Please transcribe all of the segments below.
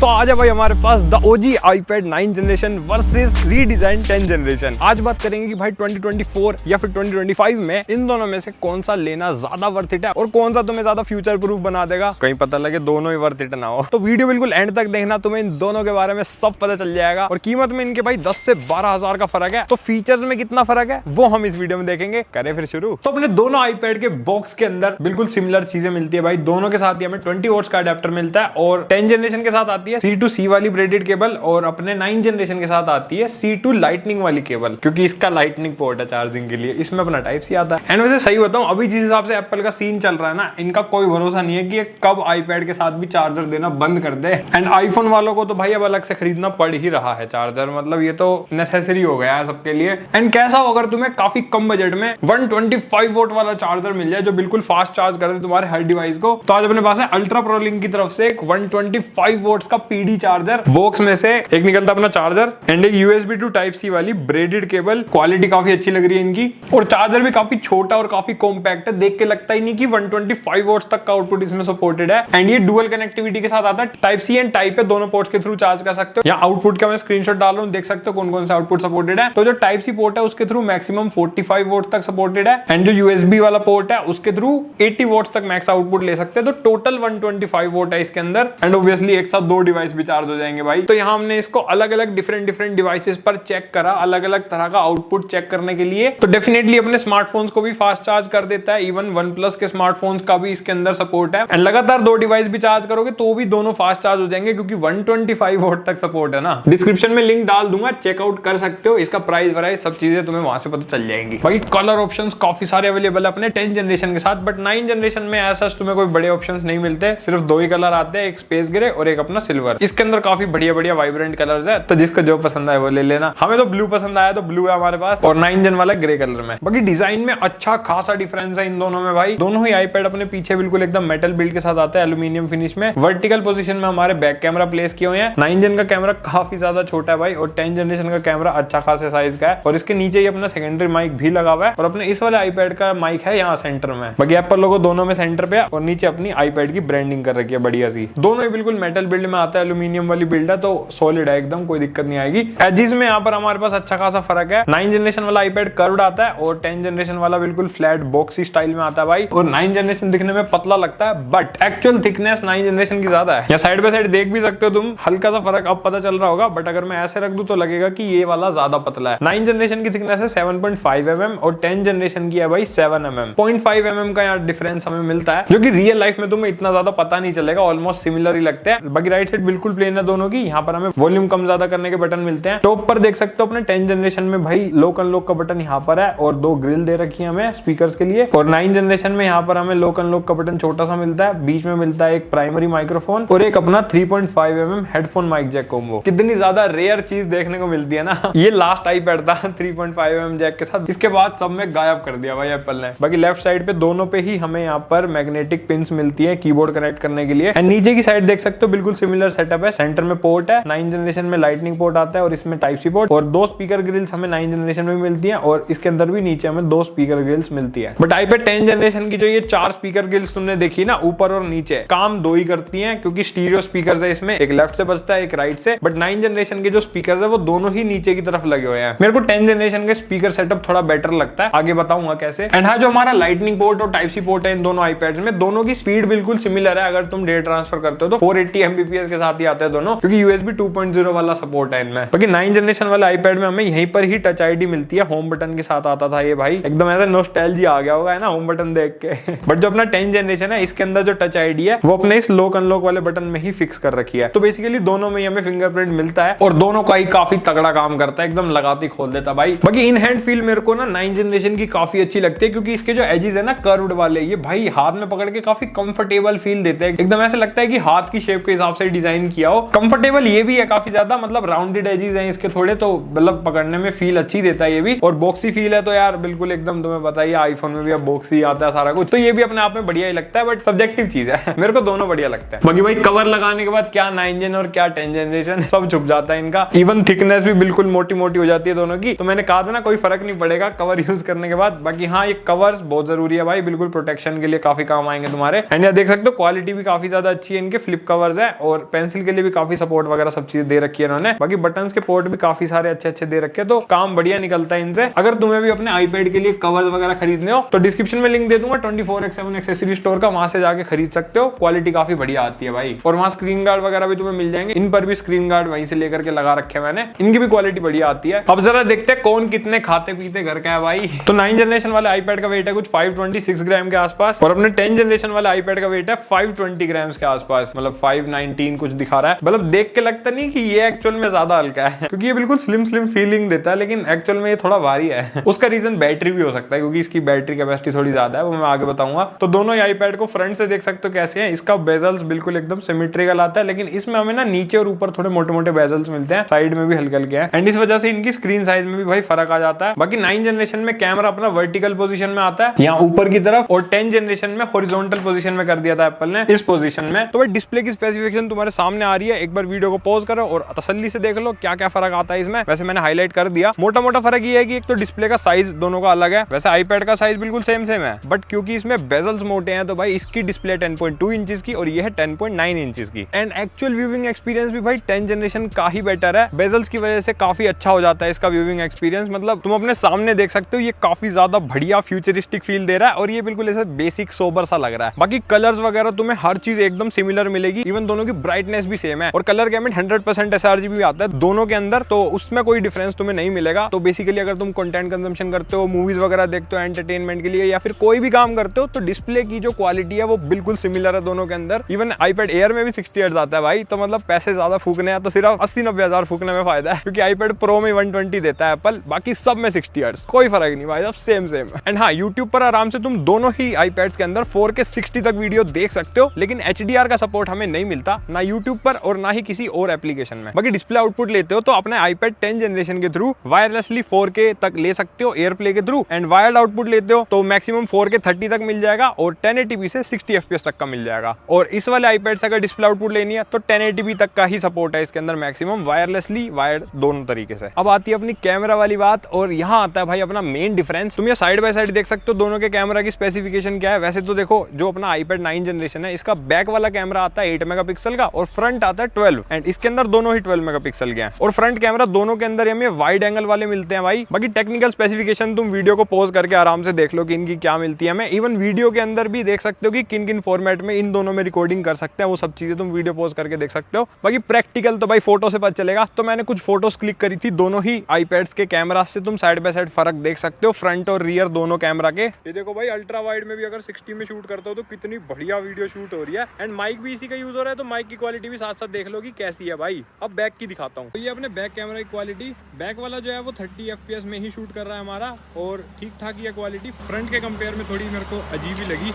तो आज है भाई हमारे पास the OG iPad 9 generation versus redesign 10 generation. आज बात करेंगे कि भाई 2024 या फिर 2025 में इन दोनों में से कौन सा लेना ज्यादा वर्थ इट है और कौन सा तुम्हें ज्यादा फ्यूचर प्रूफ बना देगा। कहीं पता लगे दोनों ही वर्थ इट ना हो, तो वीडियो बिल्कुल एंड तक देखना, तुम्हें इन दोनों के बारे में सब पता चल जाएगा। और कीमत में इनके भाई 10 से 12 हजार का फर्क है, तो फीचर्स में कितना फर्क है वो हम इस वीडियो में देखेंगे। करें फिर शुरू। तो अपने दोनों आईपैड के बॉक्स के अंदर बिल्कुल सिमिलर चीजें मिलती है भाई। दोनों के साथ ही हमें 20 वॉट्स का अडेप्टर मिलता है और 10 जनरेशन के साथ आती है C2C वाली ब्रेडेड केबल और अपने 9 जनरेशन के साथ आती है C2 लाइटनिंग वाली केबल, क्योंकि इसका लाइटनिंग पोर्ट है चार्जिंग के लिए। इसमें अपना टाइप सी आता है। एंड वैसे सही बताऊं, अभी जिस हिसाब से एप्पल का सीन चल रहा है ना, इनका कोई भरोसा नहीं है कि ये कब आईपैड के साथ भी चार्जर देना बंद कर दे। एंड आईफोन वालों को तो भाई अब अलग से खरीदना पड़ ही रहा है चार्जर, मतलब ये तो नेसेसरी हो गया है सबके लिए। एंड कैसा हो अगर तुम्हें काफी कम बजट में 125 वोल्ट वाला चार्जर मिल जाए जो बिल्कुल फास्ट चार्ज कर दे तुम्हारे हर डिवाइस को, तो आज अपने पास है अल्ट्रा प्रो लिंक की तरफ से एक 125 वोल्ट्स का पीडी चार्जर। बॉक्स में से एक निकलता अपना चार्जर एंड एक USB to टाइप सी वाली ब्रेडेड केबल। क्वालिटी काफी अच्छी लग रही है इनकी और चार्जर भी काफी छोटा और काफी कॉम्पैक्ट है। देख के लगता ही नहीं कि 125 वोल्ट्स तक का आउटपुट इसमें सपोर्टेड है। एंड ये डुअल कनेक्टिविटी के साथ आता है, type C and type A दोनों पोर्ट्स के थ्रू चार्ज कर सकते हो। यहाँ आउटपुट का मैं स्क्रीनशॉट डाल रहा हूँ, देख सकते हो कौन कौन से आउटपुट सपोर्टेड है। तो जो टाइप सी पोर्ट है उसके थ्रू मैक्सिमम 45 वोल्ट तक सपोर्टेड है एंड जो USB वाला पोर्ट है उसके थ्रू 80 वोल्ट तक मैक्स आउटपुट ले सकते हैं। तो टोटल 125 वोल्ट है इसके अंदर एंड ऑब्वियसली एक साथ दो डिवाइस भी चार्ज हो जाएंगे भाई। तो यहाँ हमने इसको अलग अलग डिफरेंट डिवाइसेस पर चेक करा, अलग अलग तरह का आउटपुट चेक करने के लिए। तो डेफिनेटली अपने स्मार्टफोन्स को भी फास्ट चार्ज कर देता है। इवन OnePlus के स्मार्टफोन्स का भी इसके अंदर सपोर्ट है एंड लगातार दो डिवाइस भी चार्ज करोगे तो भी दोनों फास्ट चार्ज हो जाएंगे, क्योंकि 125 वोल्ट तक सपोर्ट है ना। डिस्क्रिप्शन में लिंक डाल दूंगा, चेकआउट कर सकते हो। इसका प्राइस वराइस सब चीजें तुम्हें वहां से पता चल जाएंगी। भाई कलर ऑप्शंस काफी सारे अवेलेबल है अपने 10 जनरेशन के साथ, बट 9 जनरेशन में ऐसा तुम्हें कोई बड़े ऑप्शंस नहीं मिलते। सिर्फ दो ही कलर आते हैं, एक स्पेस ग्रे और एक अपना सिल्वर। इसके अंदर काफी बढ़िया बढ़िया वाइब्रेंट कलर्स है, तो जिसको जो पसंद आए वो ले लेना। हमें तो ब्लू पसंद आया तो ब्लू है हमारे पास और 9 जन वाला ग्रे कलर में। बाकी डिजाइन में अच्छा खासा डिफरेंस है इन दोनों में भाई। दोनों ही आईपैड अपने पीछे बिल्कुल एकदम मेटल बिल्ड के साथ आता है, एल्यूमिनियम फिनिश में। वर्टिकल पोजीशन में हमारे बैक कैमरा प्लेस किए हुए हैं। 9 जन का कैमरा काफी ज्यादा छोटा है भाई और 10 जनरेशन का कैमरा अच्छा खासे साइज का है और इसके नीचे ही अपना सेकेंडरी माइक भी लगा हुआ है और अपने इस वाले आईपैड का माइक है यहाँ सेंटर में। बाकी एप्पल लोगो दोनों में सेंटर पे और नीचे अपनी आईपैड की ब्रांडिंग कर रखी है बढ़िया सी। दोनों ही बिल्कुल मेटल बिल्ड में आता है, एल्यूमिनियम वाली बिल्ड है, तो सॉलिड है एकदम, कोई दिक्कत नहीं आएगी। एजिस में यहाँ पर हमारे पास अच्छा खासा फर्क है। 9 जनरेशन वाला आईपैड कर्व्ड आता है और 10 जनरेशन वाला बिल्कुल फ्लैट बॉक्सी स्टाइल में आता है भाई। और 9 जनरेशन दिखने में पतला लगता है बट एक्चुअल थिकनेस 9 जनरेशन की ज्यादा है। या साइड बाय साइड देख भी सकते हो तुम, हल्का सा फर्क अब पता चल रहा होगा, बट अगर मैं ऐसे रख दूं तो लगेगा कि ये वाला ज्यादा पतला है। 9 जनरेशन की थिकनेस है 7.5 mm और 10 जनरेशन की है भाई 7 mm। 0.5 mm का यहाँ डिफरेंस हमें मिलता है, जो कि रियल लाइफ में तुम्हें इतना ज्यादा पता नहीं चलेगा, ऑलमोस्ट सिमिलर ही लगते हैं। बाकी राइट साइड बिल्कुल प्लेन है दोनों की। यहाँ पर हमें वॉल्यूम कम ज्यादा करने के बटन मिलते हैं। टॉप पर देख सकते हो अपने 10 जनरेशन में भाई लॉक अनलॉक का बटन यहाँ पर है और दो ग्रिल दे रखी है हमें स्पीकर्स के लिए। और 9 जनरेशन में यहाँ पर हमें लॉक अनलॉक का बटन छोटा सा मिलता है, बीच में मिलता है एक प्राइमरी माइक्रोफोन और एक अपना 3.5 mm headphone mic jack combo. कितनी ज्यादा रेयर चीज देखने को मिलती है ना। ये लास्ट आईपैड था 3.5 mm जैक के साथ, इसके बाद सब में गायब कर दिया भाई एप्पल ने। बाकी लेफ्ट साइड पे दोनों पे ही हमें यहाँ पर मैग्नेटिक पिंस मिलती है कीबोर्ड कनेक्ट करने के लिए। एंड नीचे की साइड देख सकते हो बिल्कुल सिमिलर सेटअप है। सेंटर में पोर्ट है, 9 जनरेशन में लाइटनिंग पोर्ट आता है और इसमें टाइप सी पोर्ट और दो स्पीकर ग्रिल्स हमें 9 जनरेशन में मिलती है और इसके अंदर भी नीचे हमें दो स्पीकर ग्रिल्स मिलती है। बट आईपैड 10 जनरेशन की जो ये 4 स्पीकर ग्रिल्स तुमने देखी ना ऊपर और नीचे, काम दो ही करती हैं, क्योंकि स्टीरियो स्पीकर्स है इसमें, एक लेफ्ट से बजता है एक राइट से। बट 9 जनरेशन के जो स्पीकर्स है वो दोनों ही नीचे की तरफ लगे हुए हैं। मेरे को 10 जनरेशन के स्पीकर सेटअप थोड़ा बेटर लगता है, आगे बताऊंगा कैसे। एंड हाँ, जो हमारा लाइटनिंग पोर्ट और टाइप सी पोर्ट है इन दोनों आईपैड्स में, दोनों की स्पीड बिल्कुल सिमिलर है। अगर तुम डेटा ट्रांसफर करते हो तो 480 Mbps के साथ ही आते हैं दोनों, क्योंकि USB 2.0 वाला सपोर्ट है इनमें। बाकी 9 जनरेशन वाले आईपैड में हमें यहीं पर ही टच आईडी मिलती है, होम बटन के साथ आता था ये भाई। एकदम ऐसा नॉस्टैल्जिया आ गया होगा है ना होम बटन देख के। बट जो अपना 10 जनरेशन है इसके अंदर जो टच आईडी है वो अपने इस लॉक अनलॉक वाले बटन में ही फिक्स कर रखी है। तो बेसिकली दोनों में हमें फिंगरप्रिंट मिलता है और दोनों का ही काफी तगड़ा काम करता है, एकदम लगाती खोल देता भाई। बाकी इन हैंड फील मेरे को ना 9 जनरेशन की काफी अच्छी लगती है, क्योंकि इसके जो एजेस है ना कर्व्ड वाले, ये भाई हाथ में पकड़ के काफी कंफर्टेबल फील देते हैं। एकदम ऐसे लगता है कि हाथ की शेप के हिसाब से डिजाइन किया हो। कंफर्टेबल ये भी है काफी ज्यादा, मतलब राउंडेड एजेस हैं इसके थोड़े, तो मतलब पकड़ने में फील अच्छी देता है ये भी। और बॉक्सी फील है तो यार बिल्कुल एकदम तुम्हें बताइए आईफोन में भी अब बॉक्सी आता है सारा कुछ, तो ये भी अपने आप में बढ़िया ही लगता है, बट सब्जेक्टिव चीज है। मेरे को दोनों बढ़िया लगता है। बाकी भाई कवर लगाने के बाद क्या 9 जन और क्या 10 जनरेशन सब छुप जाता है इनका। इवन थिकनेस भी बिल्कुल मोटी मोटी हो जाती है दोनों की। तो मैंने कहा था ना कोई फर्क नहीं पड़ेगा कवर यूज करने के बाद। बाकी हाँ, ये कवर्स बहुत जरूरी है भाई, बिल्कुल प्रोटेक्शन के लिए काफी काम आएंगे तुम्हारे। एंड यहाँ देख सकते हो क्वालिटी भी काफी ज्यादा अच्छी है इनके, फ्लिप कवर्स है और पेंसिल के लिए भी काफी सपोर्ट वगैरह सब चीजें दे रखी है इन्होंने। बाकी बटन्स के पोर्ट भी काफी सारे अच्छे दे रखे हैं, तो काम बढ़िया निकलता है इनसे। अगर तुम्हें भी अपने आईपैड के लिए कवर्स वगैरह खरीदने हो तो डिस्क्रिप्शन में लिंक दे दूंगा 24/7 एक्सेसरी स्टोर का, वहां से जाके खरीद सकते हो। क्वालिटी काफी बढ़िया आती है भाई, और वहां स्क्रीन गार्ड वगैरह भी तुम्हें मिल जाएंगे। इन पर भी स्क्रीन गार्ड वहीं से लेकर के लगा रखे हैं मैंने, इनकी भी क्वालिटी बढ़िया आती है। अब जरा देखते हैं कौन कितने खाते पीते घर का है भाई। तो 9 जनरेशन वाले आईपैड का वेट है कुछ 526 ग्राम के आसपास, और अपने 10 जनरेशन वाले आईपैड का वेट है 520 ग्राम के आसपास, मतलब 519 कुछ दिखा रहा है। मतलब देख के लगता नहीं कि ये एक्चुअल में ज्यादा हल्का है, क्योंकि ये बिल्कुल स्लिम फीलिंग देता है, लेकिन एक्चुअल में ये थोड़ा भारी है। उसका रीजन बैटरी भी हो सकता है, क्योंकि इसकी बैटरी कैपेसिटी थोड़ी ज्यादा है, वो मैं आगे बताऊंगा। तो दोनों ही आईपैड को फ्रंट से देख सकते हो कैसे हैं। इसका बेजल्स बिल्कुल एकदम सिमेट्रिकल आता है, लेकिन इसमें हमें ना नीचे और ऊपर थोड़े मोटे बेजल्स मिलते हैं, साइड में भी हल्के हैं, एंड इस वजह से इनकी स्क्रीन साइज में भी भाई फर्क आ जाता है। बाकी 9 जनरेशन में कैमरा अपना वर्टिकल पोजीशन में आता है यहाँ ऊपर की तरफ, और 10 जनरेशन में हॉरिजॉन्टल पोजीशन में कर दिया था एप्पल ने, इस पोजीशन में। तो भाई डिस्प्ले की स्पेसिफिकेशन तुम्हारे सामने आ रही है, एक बार वीडियो को पॉज करो और तसल्ली से देख लो क्या क्या फर्क आता है इसमें। वैसे मैंने हाईलाइट कर दिया। मोटा फर्क ये है कि एक तो डिस्प्ले का साइज दोनों का अलग है, वैसे आईपैड का साइज बिल्कुल सेम है, बट क्योंकि इसमें बेजल्स मोटे हैं तो भाई इसकी डिस्प्ले 10.2 इंचेस की और ये है 10.9 इंचेस की। एंड एक्चुअल व्यूइंग एक्सपीरियंस भी भाई 10 जनरेशन का ही बेटर है, बेजल्स की वजह से काफी अच्छा हो जाता है इसका व्यूइंग एक्सपीरियंस। मतलब तुम अपने सामने देख सकते हो, ये काफी ज्यादा बढ़िया फ्यूचरिस्टिक फील दे रहा है, और ये बिल्कुल ऐसे बेसिक सोबर सा लग रहा है। बाकी कलर्स वगैरह तुम्हें हर चीज एकदम सिमिलर मिलेगी, इवन दोनों की ब्राइटनेस भी सेम है, और कलर गैमेट 100% sRGB भी आता है दोनों के अंदर, तो उसमें कोई डिफरेंस तुम्हें नहीं मिलेगा। तो बेसिकली अगर तुम कंटेंट कंजम्पशन करते हो, मूवीज वगैरह देखते हो एंटरटेनमेंट के लिए, या फिर कोई भी काम करते हो, तो डिस्प्ले की जो क्वालिटी है वो बिल्कुल सिमिलर है दोनों के अंदर। इवन आईपैड एयर में भी 60 हर्ट्ज आता है भाई, तो मतलब पैसे ज्यादा फूकने हैं तो सिर्फ 80-90 हजार फूकने में फायदा है, क्योंकि आईपैड प्रो में 120 देता है एप्पल, बाकी सब में 60 हर्ट्ज, कोई फर्क नहीं भाई, सब सेम। एंड हाँ, यूट्यूब पर आराम से तुम दोनों ही आईपैड्स के अंदर 4K 60 तक वीडियो देख सकते हो, लेकिन HDR का सपोर्ट हमें नहीं मिलता, ना यूट्यूब पर और ना ही किसी और एप्लीकेशन में। बाकी डिस्प्ले आउटपुट लेते हो तो अपने आईपैड 10 जनरेशन के थ्रू वायरलेसली 4K तक ले सकते हो एयरप्ले के थ्रू, एंड वायर्ड आउटपुट लेते हो तो मैक्सिमम 4K 30 तक मिल जाएगा, और 1080p से 60 FPS तक का मिल जाएगा। और इस वाले आईपैड से अगर डिस्प्ले आउटपुट लेनी है तो 1080p तक का ही सपोर्ट है इसके अंदर मैक्सिमम, वायरलेसली वायर्ड दोनों तरीके से। अब आती है अपनी कैमरा वाली बात, और यहाँ आता है भाई अपना मेन डिफरेंस। तुम ये साइड बाय साइड देख सकते हो दोनों के कैमरा की स्पेसिफिकेशन क्या है। वैसे तो देखो, जो अपना आईपैड 9 जनरेशन है, इसका बैक वाला कैमरा आता है 8 मेगापिक्सल का, और फ्रंट आता है 12, एंड इसके अंदर दोनों ही 12 मेगापिक्सल के हैं, और फ्रंट कैमरा दोनों के अंदर हमें वाइड एंगल वाले मिलते हैं भाई। बाकी टेक्निकल स्पेसिफिकेशन तुम वीडियो को पॉज करके आराम से देख लो कि इनकी क्या मिलती है। मैं इवन वीडियो के अंदर भी देख सकते हो कि किन किन फॉर्मेट में इन दोनों में रिकॉर्डिंग कर सकते हैं, वो सब चीजें तुम वीडियो पॉज करके देख सकते हो। बाकी प्रैक्टिकल तो भाई फोटो से पता चलेगा। तो मैंने कुछ फोटोज क्लिक करी थी दोनों ही आईपैड्स के कैमरा से, तुम साइड बाय साइड फर्क देख सकते हो फ्रंट और रियर दोनों कैमरा के। ये देखो भाई, अल्ट्रा वाइड में भी अगर 60 में शूट करता हो तो कितनी बढ़िया वीडियो शूट हो रही है, एंड माइक भी इसी का यूज हो रहा है, तो माइक की क्वालिटी भी साथ साथ देख लो कि कैसी है भाई। अब बैक की दिखाता हूँ। तो ये अपने बैक कैमरा की क्वालिटी, बैक वाला जो है वो 30 FPS में ही शूट कर रहा है हमारा, और ठीक ठाक ही है क्वालिटी। फ्रंट के कंपेयर में थोड़ी मेरे को अजीब ही लगी,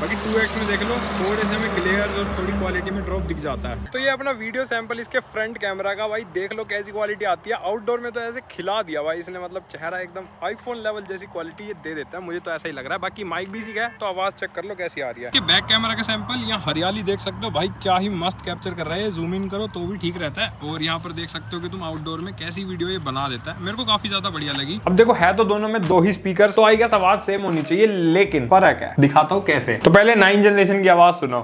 बाकी 2x में देख लो थोड़े से हमें क्लियर और थोड़ी क्वालिटी में ड्रॉप दिख जाता है। तो ये अपना वीडियो सैंपल इसके फ्रंट कैमरा का, भाई देख लो कैसी क्वालिटी आती है। आउटडोर में तो ऐसे खिला दिया भाई इसने, मतलब चेहरा एकदम आईफोन लेवल जैसी क्वालिटी ये दे देता है, मुझे तो ऐसा ही लग रहा है। बाकी माइक भी सीखा है, तो आवाज चेक कर लो कैसी आ रही है। बैक कैमरा का सैंपल, यहाँ हरियाली देख सकते हो भाई, क्या ही मस्त कैप्चर कर रहा है। जूम इन करो तो भी ठीक रहता है, और यहाँ पर देख सकते हो कि तुम आउटडोर में कैसी वीडियो ये बना देता है। मेरे को काफी ज्यादा बढ़िया लगी। अब देखो, है तो दोनों में दो ही स्पीकर, तो आई गेस आवाज सेम होनी चाहिए, लेकिन फर्क है। दिखाता हूँ कैसे। तो पहले 9 जनरेशन की आवाज सुनो।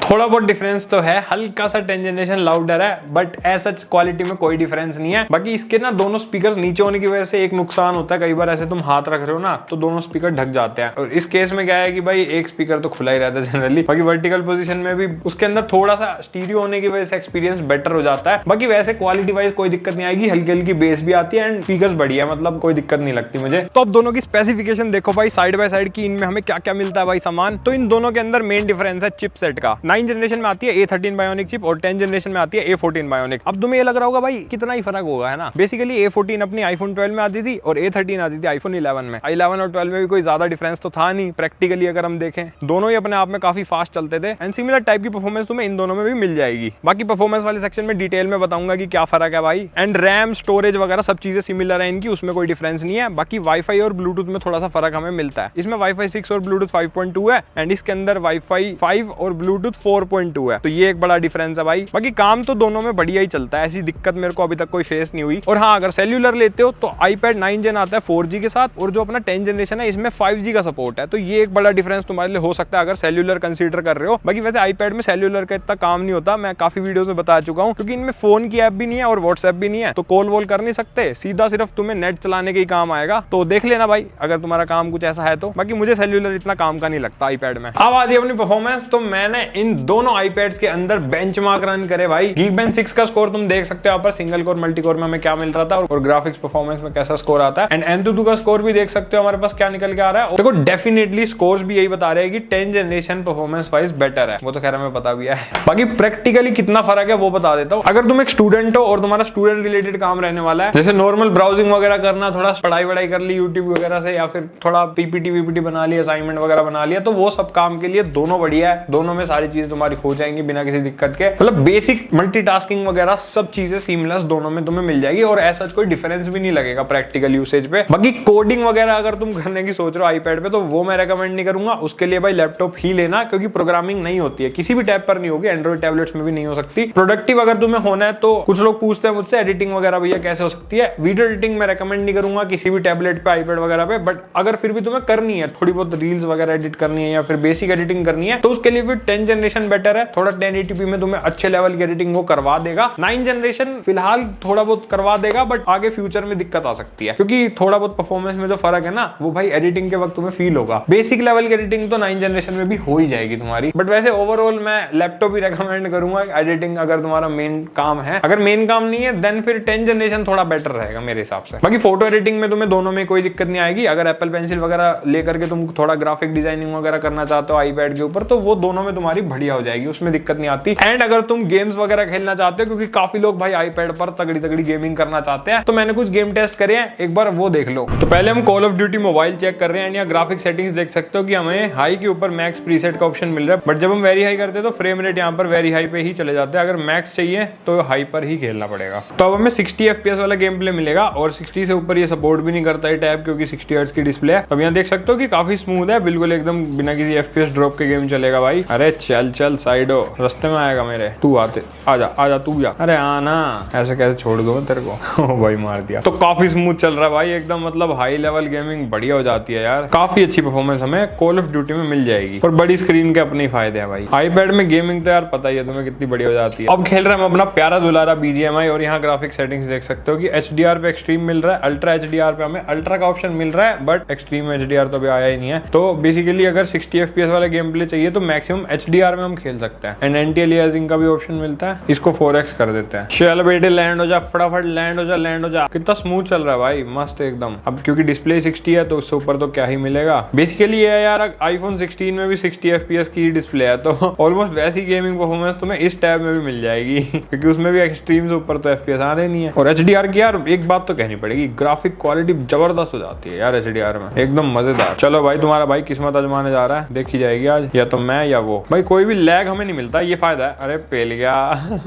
थोड़ा बहुत डिफरेंस तो है, हल्का सा 10 जनरेशन लाउडर है, बट ऐसा क्वालिटी में कोई डिफरेंस नहीं है। बाकी इसके ना दोनों स्पीकर नीचे होने की वजह से एक नुकसान होता है, कई बार ऐसे तुम हाथ रख रहे हो ना तो दोनों स्पीकर ढक जाते हैं, और इस केस में क्या है कि भाई एक स्पीकर तो खुला ही रहता है जनरली। बाकी वर्टिकल पोजीशन में भी उसके अंदर थोड़ा सा स्टीरियो होने की वजह से एक्सपीरियंस बेटर हो जाता है। बाकी वैसे क्वालिटी वाइज कोई दिक्कत नहीं आएगी, हल्की हल्की बेस भी आती है, एंड स्पीकर बढ़िया, मतलब कोई दिक्कत नहीं लगती मुझे। तो अब दोनों की स्पेसिफिकेशन देखो भाई साइड बाय साइड की, इनमें हमें क्या क्या मिलता है भाई सामान। तो इन दोनों के अंदर मेन डिफरेंस है चिपसेट का। 9 जनरेशन में आती है A13 बायोनिक चिप, और 10 जनरेशन में आती है A14 बायोनिक। अब तुम्हें ये लग रहा होगा भाई कितना ही फर्क होगा, है ना। बेसिकली A14 अपनी आईफोन 12 में आती थी, और A13 आती थी आईफोन 11 में। 11 और 12 में भी कोई ज्यादा डिफरेंस तो था नहीं प्रैक्टिकली, अगर हम देखें दोनों ही अपने आप में काफी फास्ट चलते थे, एंड सिमिलर टाइप की परफॉर्मेंस तुम्हें इन दोनों में भी मिल जाएगी। बाकी परफॉर्मेंस वाले सेक्शन में डिटेल में बताऊंगा कि क्या फर्क है भाई, एंड रैम स्टोरेज वगैरह सब चीजें सिमिलर है इनकी, उसमें कोई डिफरेंस नहीं है। बाकी वाईफाई और ब्लूटूथ में थोड़ा सा फर्क हमें मिलता है। इसमें वाईफाई 6 और ब्लूटूथ 5.2 है, एंड इसके अंदर वाईफाई 5 और ब्लूटूथ 4.2 है, तो ये एक बड़ा डिफरेंस है भाई। बाकी काम तो दोनों में बढ़िया ही चलता है, ऐसी दिक्कत मेरे को अभी तक कोई फेस नहीं हुई। और हाँ, अगर सेल्यूलर लेते हो तो iPad 9 Gen आता है 4G के साथ, और जो अपना 10 जनरेशन है इसमें 5G का सपोर्ट है, तो ये एक बड़ा डिफरेंस तुम्हारे लिए हो सकता है अगर सेल्यूलर कंसीडर कर रहे हो। बाकी वैसे iPad में सेल्यूलर का इतना काम नहीं होता, मैं काफी वीडियोस में बता चुका हूँ, क्योंकि इनमें फोन की ऐप भी नहीं है और व्हाट्सएप भी नहीं है, तो कॉल वॉल कर नहीं सकते, सीधा सिर्फ तुम्हें नेट चलाने के ही काम आएगा। तो देख लेना भाई अगर तुम्हारा काम कुछ ऐसा है तो। बाकी मुझे सेल्यूलर इतना काम का नहीं लगता iPad में। अब आती है अपनी परफॉर्मेंस, तो मैंने इन दोनों iPads के अंदर बेंचमार्क रन करे भाई। Geekbench 6 का स्कोर तुम देख सकते हो यहाँ पर, सिंगल कोर मल्टी कोर में हमें क्या मिल रहा था और ग्राफिक्स परफॉर्मेंस में कैसा स्कोर आता है। एंड Antutu का स्कोर भी देख सकते हो हमारे पास क्या निकल के आ रहा है। देखो डेफिनेटली स्कोर्स भी यही बता रहे हैं कि 10 जनरेशन परफॉर्मेंस वाइज बेटर है, वो तो खैर हमें पता भी है। बाकी प्रैक्टिकली कितना फर्क है वो बता देता हूँ। अगर तुम एक स्टूडेंट हो और तुम्हारा स्टूडेंट रिलेटेड काम रहने वाला है, जैसे नॉर्मल ब्राउजिंग वगैरह करना, थोड़ा पढ़ाई वढ़ाई कर ली यूट्यूब वगैरह से, या फिर थोड़ा पीपीटी वीपीटी बना ली, असाइनमेंट वगैरह बना लिया, तो वो सब काम के लिए दोनों बढ़िया है। दोनों में सारी चीज तुम्हारी हो जाएंगी बिना किसी दिक्कत के, मतलब बेसिक मल्टीटास्किंग वगैरह सब चीजें सीमलेस दोनों में तुम्हें मिल जाएगी, और ऐसा कोई डिफरेंस भी नहीं लगेगा प्रैक्टिकल यूसेज पे। बाकी कोडिंग वगैरह अगर तुम करने की सोच रहे हो iPad पे, तो वो मैं रेकमेंड नहीं करूंगा। उसके लिए भाई लैपटॉप ही लेना, क्योंकि प्रोग्रामिंग नहीं होती है, किसी भी टैब पर नहीं होगी, एंड्रॉइड टैबलेट्स में भी नहीं हो सकती। प्रोडक्टिव अगर तुम्हें होना है तो कुछ लोग पूछते हैं मुझसे एडिटिंग वगैरह भैया कैसे हो सकती है, वीडियो एडिटिंग मैं रेकमेंड नहीं करूंगा किसी भी टैबलेट पे, iPad वगैरह पे। बट अगर फिर भी तुम्हें करनी है, थोड़ी बहुत रील्स वगैरह एडिट करनी है या फिर बेसिक एडिटिंग करनी है, तो उसके लिए फिर 10 जनरेशन बेटर है। थोड़ा 1080p में तुम्हें अच्छे लेवल की एडिटिंग वो करवा देगा। 9 जनरेशन फिलहाल थोड़ा बहुत करवा देगा, बट आगे फ्यूचर में दिक्कत आ सकती है, क्योंकि थोड़ा बहुत परफॉर्मेंस में जो फर्क है ना, वो भाई एडिटिंग के वक्त तुम्हें फील होगा। बेसिक लेवल की एडिटिंग तो 9 जनरेशन में भी हो ही जाएगी तुम्हारी, बट वैसे ओवरऑल मैं लैपटॉप ही रेकमेंड करूंगा एडिटिंग अगर तुम्हारा मेन काम है। अगर मेन काम नहीं है देन फिर 10 जनरेशन थोड़ा बेटर रहेगा मेरे हिसाब से। बाकी फोटो एडिटिंग में तुम्हें दोनों में कोई दिक्कत नहीं आएगी। अगर एप्पल पेंसिल वगैरह लेकर के तुम थोड़ा ग्राफिक डिजाइनिंग वगैरह करना चाहते हो iPad के ऊपर, तो वो दोनों में तुम्हारी बढ़िया हो जाएगी, उसमें दिक्कत नहीं आती। एंड अगर तुम गेम्स वगैरह खेलना चाहते हो, क्योंकि काफी लोग भाई iPad पर तगड़ी तगड़ी गेमिंग करना चाहते हैं, तो मैंने कुछ गेम टेस्ट करे हैं, एक बार वो देख लो। तो पहले हम Call of Duty mobile check कर रहे हैं, यहाँ ग्राफिक सेटिंग्स देख सकते हो कि हमें हाई के ऊपर मैक्स प्रीसेट का ऑप्शन मिल रहा है, बट जब हम वेरी हाई करते हैं तो फ्रेम रेट यहाँ पर वेरी हाई पे ही चले जाते हैं। अगर मैक्स चाहिए तो हाई पर ही खेलना पड़ेगा। तो अब हमें 60 FPS वाला गेम प्ले मिलेगा, और 60 से ऊपर ये सपोर्ट भी नहीं करता है टैब, क्योंकि 60 हर्ट्ज की डिस्प्ले है। अब यहाँ देख सकते हो कि काफी स्मूथ है, बिल्कुल एकदम बिना किसी FPS ड्रॉप के गेम चलेगा भाई। अरे चल चल साइड हो, रास्ते में आएगा मेरे, तू आते आजा तू जा, अरे आना, ऐसे कैसे छोड़ दो तेरे को। ओ भाई मार दिया। तो काफी स्मूथ चल रहा है भाई एकदम, मतलब हाई लेवल गेमिंग बढ़िया हो जाती है यार। काफी अच्छी परफॉर्मेंस हमें कॉल ऑफ ड्यूटी में मिल जाएगी, और बड़ी स्क्रीन के अपने फायदे हैं भाई। iPad में गेमिंग तो यार पता ही है तुम्हें कितनी बढ़िया हो जाती है। अब खेल रहे हैं हम अपना प्यारा दुलारा BGMI, और यहाँ ग्राफिक सेटिंग्स देख सकते हो कि HDR पे एक्सट्रीम मिल रहा है, अल्ट्रा HDR पे हमें अल्ट्रा का ऑप्शन मिल रहा है, बट एक्सट्रीम HDR तो अभी आया ही नहीं है। तो बेसिकली अगर 60 FPS वाला गेम प्ले चाहिए तो मैक्सिमम HDR में हम खेल सकते हैं। एंड एंटी अलियासिंग का भी ऑप्शन मिलता है, इसको 4x कर देते हैं। चल बेटे लैंड हो जा, फटाफट लैंड हो जा। कितना स्मूथ चल रहा है भाई, मस्त एकदम। अब क्योंकि डिस्प्ले 60 है तो उससे ऊपर तो क्या ही मिलेगा। बेसिकली ये है यार, iPhone 16 में भी 60 FPS की डिस्प्ले है, तो ऑलमोस्ट वैसी गेमिंग परफॉर्मेंस तुम्हें इस टैब में भी मिल जाएगी, क्योंकि उसमें भी एक्सट्रीम से ऊपर तो FPS आने नहीं है। और HDR की यार एक बात तो कहनी पड़ेगी, ग्राफिक क्वालिटी जबरदस्त हो जाती है यार HDR में, एकदम मजेदार। चलो भाई तुम्हारा भाई किस्मत आजमाने जा रहा है, देखी जाएगी आज, या तो मैं या वो। भाई कोई भी लैग हमें नहीं मिलता, ये फायदा है। अरे पेल गया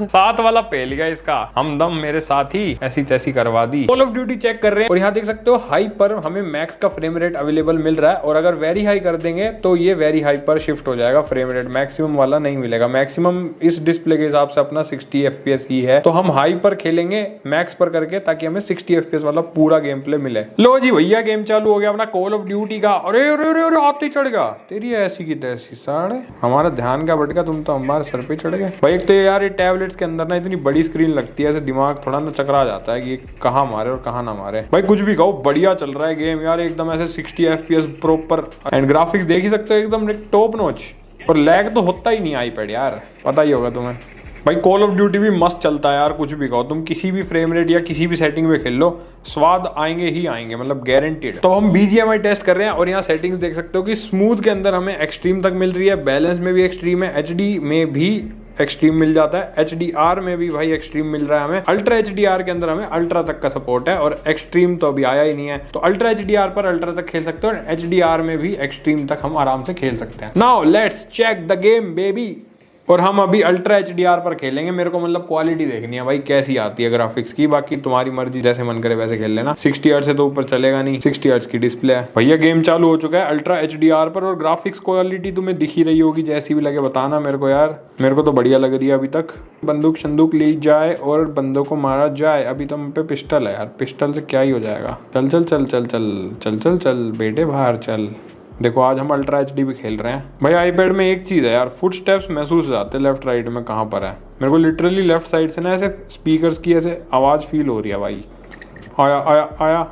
साथ वाला पेल गया इसका, हमदम मेरे साथ ही ऐसी तैसी करवा दी। कॉल ऑफ ड्यूटी चेक कर रहे हैं, और यहाँ देख सकते हो हाई पर हमें मैक्स का फ्रेम रेट अवेलेबल मिल रहा है, और अगर वेरी हाई कर देंगे तो ये वेरी हाई पर शिफ्ट हो जाएगा फ्रेम रेट, मैक्सिमम वाला नहीं मिलेगा। मैक्सिमम इस डिस्प्ले के हिसाब से अपना 60 FPS ही है, तो हम हाई पर खेलेंगे मैक्स पर करके, ताकि हमें 60 FPS वाला पूरा गेम प्ले मिले। लो जी भैया गेम चालू हो गया अपना कॉल ऑफ ड्यूटी का। अरे अरे अरे अरे हाथ ही चढ़ गया तेरी, ऐसी की तैसी साढ़े, हमारा ध्यान का भटका, तुम तो हमारे सर पे चढ़ गए भाई। एक तो यार ये टैबलेट्स के अंदर ना इतनी बड़ी स्क्रीन लगती है, ऐसे दिमाग थोड़ा ना चकरा जाता है कि कहाँ मारे और कहाँ ना मारे। भाई कुछ भी कहो, बढ़िया चल रहा है गेम यार एकदम, ऐसे 60 FPS प्रॉपर, एंड ग्राफिक्स देख ही सकते हो एकदम टॉप नॉच, और लैग तो होता ही नहीं iPad यार, पता ही होगा तुम्हें। भाई कॉल ऑफ ड्यूटी भी मस्त चलता है यार, कुछ भी कहो तुम, किसी भी फ्रेम रेट या किसी भी सेटिंग में खेल लो, स्वाद आएंगे ही आएंगे, मतलब गारंटीड। तो हम BGMI टेस्ट कर रहे हैं, और यहाँ सेटिंग्स देख सकते हो कि स्मूथ के अंदर हमें एक्सट्रीम तक मिल रही है, बैलेंस में भी एक्सट्रीम है, HD में भी एक्सट्रीम मिल जाता है, HDR में भी भाई एक्सट्रीम मिल रहा है हमें, अल्ट्रा HDR के अंदर हमें अल्ट्रा तक का सपोर्ट है, और एक्सट्रीम तो अभी आया ही नहीं है, तो अल्ट्रा HDR पर अल्ट्रा तक खेल सकते हो, और HDR में भी एक्सट्रीम तक हम आराम से खेल सकते हैं। Now let's check the game baby. और हम अभी अल्ट्रा HDR पर खेलेंगे। मेरे को मतलब क्वालिटी देखनी है भाई कैसी आती है ग्राफिक्स की, बाकी तुम्हारी मर्जी, जैसे मन करे वैसे खेल लेना। 60 हर्ट्ज से तो ऊपर चलेगा नहीं, 60 हर्ट्ज की डिस्प्ले है भैया। गेम चालू हो चुका है अल्ट्रा HDR पर और ग्राफिक्स क्वालिटी तुम्हें दिख ही रही होगी, जैसी भी लगे बताना मेरे को यार। मेरे को तो बढ़िया लग रही है अभी तक। बंदूक शंदूक ली जाए और बंदों को मारा जाए। अभी तो हम पे पिस्टल है यार, पिस्टल से क्या ही हो जाएगा। चल चल चल चल चल चल चल चल बेटे बाहर चल। देखो आज हम अल्ट्रा HD भी खेल रहे हैं भाई। आईपैड में एक चीज़ है यार, फुट स्टेप्स महसूस हो जाते हैं लेफ्ट राइट में कहाँ पर है। मेरे को लिटरली लेफ्ट साइड से ना ऐसे स्पीकर्स की ऐसे आवाज़ फील हो रही है भाई। आया आया आया,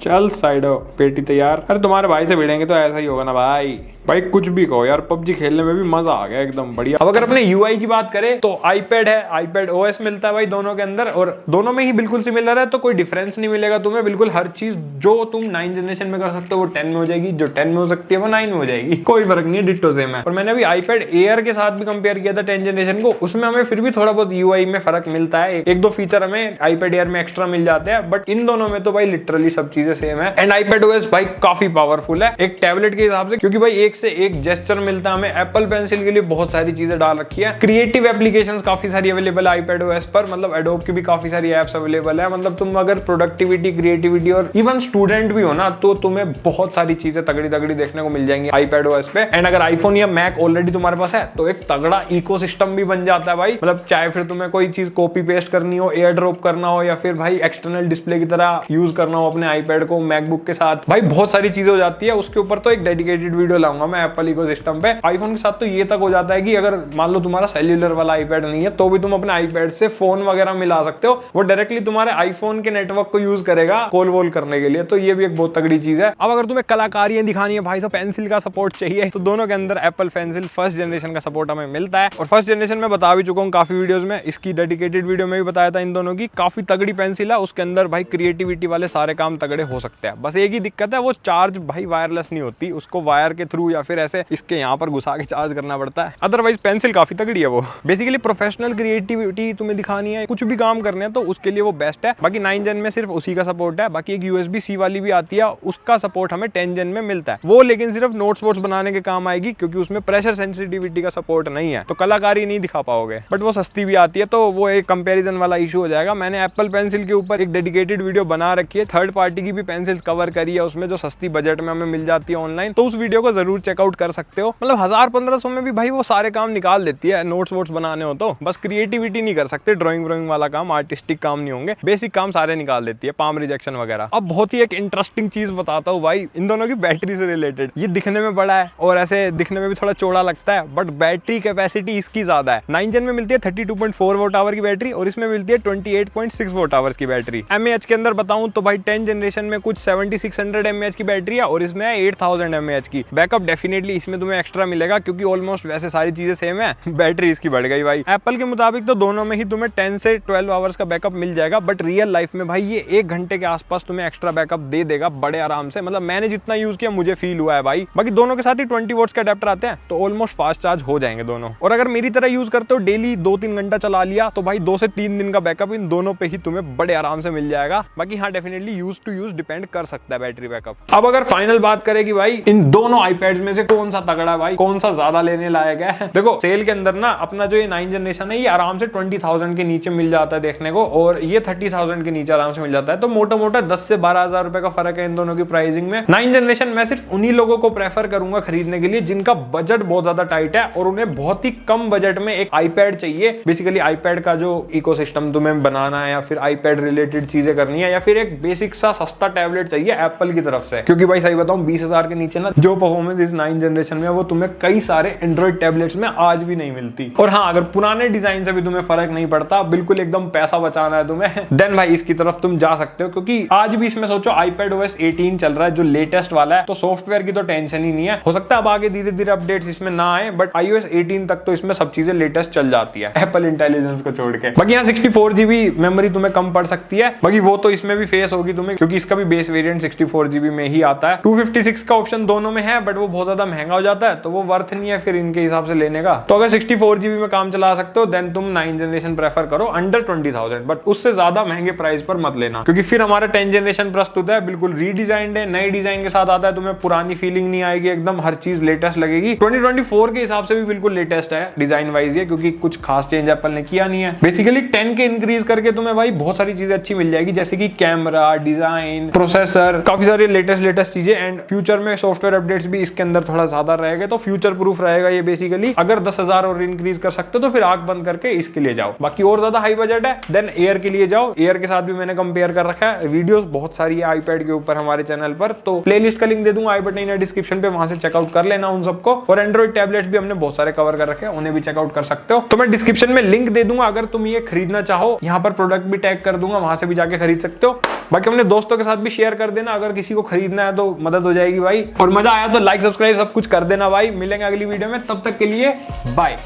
चल साइड हो, पेटी तैयार। अरे तुम्हारे भाई से भिड़ेंगे तो ऐसा ही होगा ना भाई। भाई कुछ भी कहो यार, पबजी खेलने में भी मजा आ गया एकदम बढ़िया। अब अगर अपने UI की बात करें तो आईपैड है, आईपैड OS मिलता है भाई दोनों के अंदर, और दोनों में ही बिल्कुल सिमिलर है, तो कोई डिफरेंस नहीं मिलेगा तुम्हें। बिल्कुल हर चीज जो तुम 9 जनरेशन में कर सकते हो वो 10 में हो जाएगी, जो 10 में हो सकती है वो 9 में हो जाएगी। कोई फर्क नहीं है, डिट्टो सेम है। और मैंने अभी आईपैड एयर के साथ भी कंपेयर किया था 10 जनरेशन को, उसमें हमें फिर भी थोड़ा बहुत UI में फर्क मिलता है। एक दो फीचर हमें आईपैड एयर में एक्स्ट्रा मिल जाते हैं, बट इन दोनों में तो भाई लिटरली सब चीजें सेम है। एंड आईपैड OS भाई काफी पावरफुल है एक टैबलेट के हिसाब से, क्योंकि भाई एक से एक जेस्चर मिलता है हमें। एप्पल पेंसिल के लिए बहुत सारी चीजें डाल रखी है, क्रिएटिव एप्लीकेशंस काफी सारी अवेलेबल है आईपैड OS पर, मतलब एडोब की भी काफी सारी एप्स अवेलेबल है। मतलब तुम अगर प्रोडक्टिविटी, क्रिएटिविटी और इवन स्टूडेंट भी हो ना, तो तुम्हें बहुत सारी चीजें तगड़ी तगड़ी देखने को मिल जाएंगी आईपैड OS पे। एंड अगर आईफोन या मैक ऑलरेडी तुम्हारे पास है तो एक तगड़ा इकोसिस्टम भी बन जाता है भाई। मतलब चाहे फिर तुम्हें कोई चीज कॉपी पेस्ट करनी हो, एयर ड्रॉप करना हो, या फिर भाई एक्सटर्नल डिस्प्ले की तरह यूज करना हो अपने आईपैड को मैकबुक के साथ, भाई बहुत सारी चीजें हो जाती है। उसके ऊपर तो एक डेडिकेटेड वीडियो लाऊंगा मैं एप्पल इकोसिस्टम पे। आईफोन के साथ तो ये तक हो जाता है कि अगर मान लो तुम्हारा सेल्यूलर वाला आईपैड नहीं है तो भी तुम अपने आईपैड से फोन वगैरह मिला सकते हो, वो डायरेक्टली तुम्हारे आईफोन के नेटवर्क को यूज करेगा कॉल वॉल करने के लिए। तो ये भी एक बहुत तगड़ी चीज है। अब अगर तुम्हें कलाकारियां दिखानी है भाई साहब, पेंसिल का सपोर्ट चाहिए, तो दोनों के अंदर एप्पल पेंसिल फर्स्ट जनरेशन का सपोर्ट हमें मिलता है। और फर्स्ट जनरेशन में बता भी चुका हूँ काफी वीडियोस में, इसकी डेडिकेटेड वीडियो में भी बताया था इन दोनों की। काफी तगड़ी पेंसिल है, उसके अंदर भाई क्रिएटिविटी वाले सारे काम तगड़े हो सकते हैं। बस एक ही दिक्कत है, वो चार्ज भाई वायरलेस नहीं होती, उसको वायर के थ्रू या फिर ऐसे इसके यहाँ पर घुसा के चार्ज करना पड़ता है। अदरवाइज पेंसिल काफी तगड़ी है। वो बेसिकली प्रोफेशनल क्रिएटिविटी तुम्हें दिखानी है, कुछ भी काम करने हैं तो उसके लिए वो बेस्ट है। बाकी 9 जन में सिर्फ उसी का सपोर्ट है। बाकी एक USB-C वाली भी आती है, उसका सपोर्ट हमें 10 जन में मिलता है। वो लेकिन सिर्फ नोट्स वोट्स बनाने के काम आएगी, क्योंकि उसमें प्रेशर सेंसिटिविटी का सपोर्ट नहीं है, तो कलाकारी नहीं दिखा पाओगे। बट वो सस्ती भी आती है, तो वो एक कंपेरिजन वाला इशू हो जाएगा। मैंने एप्पल पेंसिल के ऊपर एक डेडिकेटेड वीडियो बना रखी है, थर्ड पार्टी की भी पेंसिल्स कवर करी है उसमें, जो सस्ती बजट में हमें मिल जाती है ऑनलाइन, तो उस वीडियो को जरूर चेकआउट कर सकते हो। मतलब 1000-1500 में भी भाई वो सारे काम निकाल देती है। नोट्स वोट्स बनाने हो तो बस क्रिएटिविटी नहीं कर सकते, ड्राइंग व्राइंग वाला काम, आर्टिस्टिक काम नहीं होंगे, बेसिक काम सारे निकाल देती है, पाम रिजेक्शन वगैरह। अब बहुत ही एक इंटरेस्टिंग चीज बताता हूँ भाई इन दोनों की बैटरी से रिलेटेड। ये दिखने में बड़ा है और ऐसे दिखने में भी थोड़ा चौड़ा लगता है, बट बैटरी कैपेसिटी इसकी ज्यादा है। 9 जन में मिलती है 32.4 वोट आवर की बैटरी, और इसमें मिलती है 28.6 वोट आवर्स की बैटरी। mAh के अंदर बताऊं तो भाई 10 जनरेशन में कुछ 7600 mAh की बैटरी है, और इसमें है 8000 mAh की बैकअप। डेफिनेटली इसमें तुम्हें एक्स्ट्रा मिलेगा, क्योंकि ऑलमोस्ट वैसे सारी चीजें सेम है, बैटरी इसकी बढ़ गई भाई। एप्पल के मुताबिक तो दोनों में ही तुम्हें 10 से 12 आवर्स का बैकअप मिल जाएगा, बट रियल लाइफ में भाई ये 1 घंटे के आसपास तुम्हें एक्स्ट्रा बैकअप दे देगा बड़े आराम से। मतलब मैंने जितना यूज किया मुझे फील हुआ है भाई। बाकी दोनों के साथ ही 20 वोट्स के अडेप्टर आते हैं, तो ऑलमोस्ट फास्ट चार्ज हो जाएंगे दोनों। और अगर मेरी तरह यूज करते हो, डेली 2-3 घंटा चला लिया, तो भाई 2 से 3 दिन का बैकअप इन दोनों पे ही तुम्हें बड़े आराम से मिल जाएगा। बाकी हाँ, definitely use to use depend कर सकता है बैटरी बैकअप। अब अगर फाइनल बात करें कि भाई इन दोनों आईपैड्स में से कौन सा तगड़ा है भाई, कौन सा ज्यादा लेने लायक है, देखो सेल के अंदर ना अपना जो ये 9 जनरेशन है ये आराम से 20,000 के नीचे मिल जाता है देखने को, और ये 30,000 के नीचे आराम से मिल जाता है। तो मोटा मोटा 10 से 12,000 रुपए का फर्क है इन दोनों की प्राइसिंग में। 9 जनरेशन मैं सिर्फ उन्हीं लोगों को प्रेफर करूंगा खरीदने के लिए जिनका बजट बहुत ज्यादा टाइट है और उन्हें बहुत ही कम बजट में एक आईपैड चाहिए। बेसिकली आईपैड का जो इकोसिस्टम तुम्हें बनाना है, या फिर आईपैड रिलेटेड चीजें करनी है, या फिर एक बेसिक सा सस्ता टैबलेट चाहिए एप्पल की तरफ से। क्योंकि भाई सही बताऊं 20,000 के नीचे ना जो परफॉर्मेंस इस 9 जनरेशन में वो तुम्हें कई सारे एंड्रॉइड टैबलेट्स में आज भी नहीं मिलती। और हाँ, अगर पुराने डिजाइन से भी तुम्हें फर्क नहीं पड़ता, बिल्कुल एकदम पैसा बचाना है तुम्हें, देन भाई इसकी तरफ तुम जा सकते हो। क्योंकि आज भी इसमें सोचो iPadOS 18 चल रहा है जो लेटेस्ट वाला है, तो सॉफ्टवेयर की तो टेंशन ही नहीं है। हो सकता है अब आगे धीरे धीरे अपडेट्स इसमें ना आए, बट iOS 18 तक तो इसमें सब चीजें लेटेस्ट चल जाती है एप्पल इंटेलिजेंस को छोड़ के। बाकी यहाँ 64 GB मेमोरी तुम्हें कम पड़ सकती है, बाकी वो तो इसमें भी फेस होगी तुम्हें, क्योंकि इसका भी बेस वेरिएंट 64 GB में ही आता है। 256 का ऑप्शन दोनों में है, बट वो बहुत ज्यादा महंगा हो जाता है, तो वो वर्थ नहीं है फिर इनके हिसाब से लेने का। तो अगर 64 GB में काम चला सकते हो देन तुम 9 जनरेशन प्रेफर करो अंडर 20,000, बट उससे ज्यादा महंगे प्राइस पर मत लेना, क्योंकि फिर हमारा 10 जनरेशन प्रस्तुत है, बिल्कुल रीडिजाइंड है, नई डिजाइन के साथ आता है, तुम्हें पुरानी फीलिंग नहीं आएगी, एकदम हर चीज लेटेस्ट लगेगी। 2024 के हिसाब से भी बिल्कुल लेटेस्ट है डिजाइन वाइज ये, क्योंकि कुछ खास चेंज एप्पल ने किया नहीं है। बेसिकली 10 के इंक्रीज करके तुम्हें भाई बहुत सारी चीजें अच्छी मिल जाएगी, जैसे कि कैमरा, डिजाइन, प्रोसेसर, काफी सारी लेटेस्ट चीजें, एंड फ्यूचर में सॉफ्टवेयर अपडेट्स भी इसके अंदर थोड़ा ज्यादा रहेगा, तो फ्यूचर प्रूफ रहेगा ये बेसिकली। अगर 10,000 और इंक्रीज कर सकते हो तो फिर आंख बंद करके इसके लिए जाओ। बाकी और ज्यादा हाई बजट है देन एयर के लिए जाओ, एयर के साथ भी मैंने कंपेयर कर रखा है, वीडियोस बहुत सारी है आईपैड के ऊपर हमारे चैनल पर, तो प्लेलिस्ट का लिंक दे दूंगा आई बटन या डिस्क्रिप्शन पे, वहां से चेकआउट कर लेना उन सबको। और एंड्रॉइड टैबलेट्स भी हमने बहुत सारे कवर कर रखे हैं, उन्हें भी चेकआउट कर सकते हो। तो मैं डिस्क्रिप्शन में लिंक दे दूंगा, अगर तुम ये खरीदना चाहो, यहाँ पर प्रोडक्ट भी टैग कर दूंगा, वहां से भी जाके खरीद सकते हो। बाकी अपने दोस्तों के साथ भी शेयर कर देना, अगर किसी को खरीदना है तो मदद हो जाएगी भाई। और मजा आया तो लाइक सब्सक्राइब सब कुछ कर देना भाई। मिलेंगे अगली वीडियो में, तब तक के लिए बाय।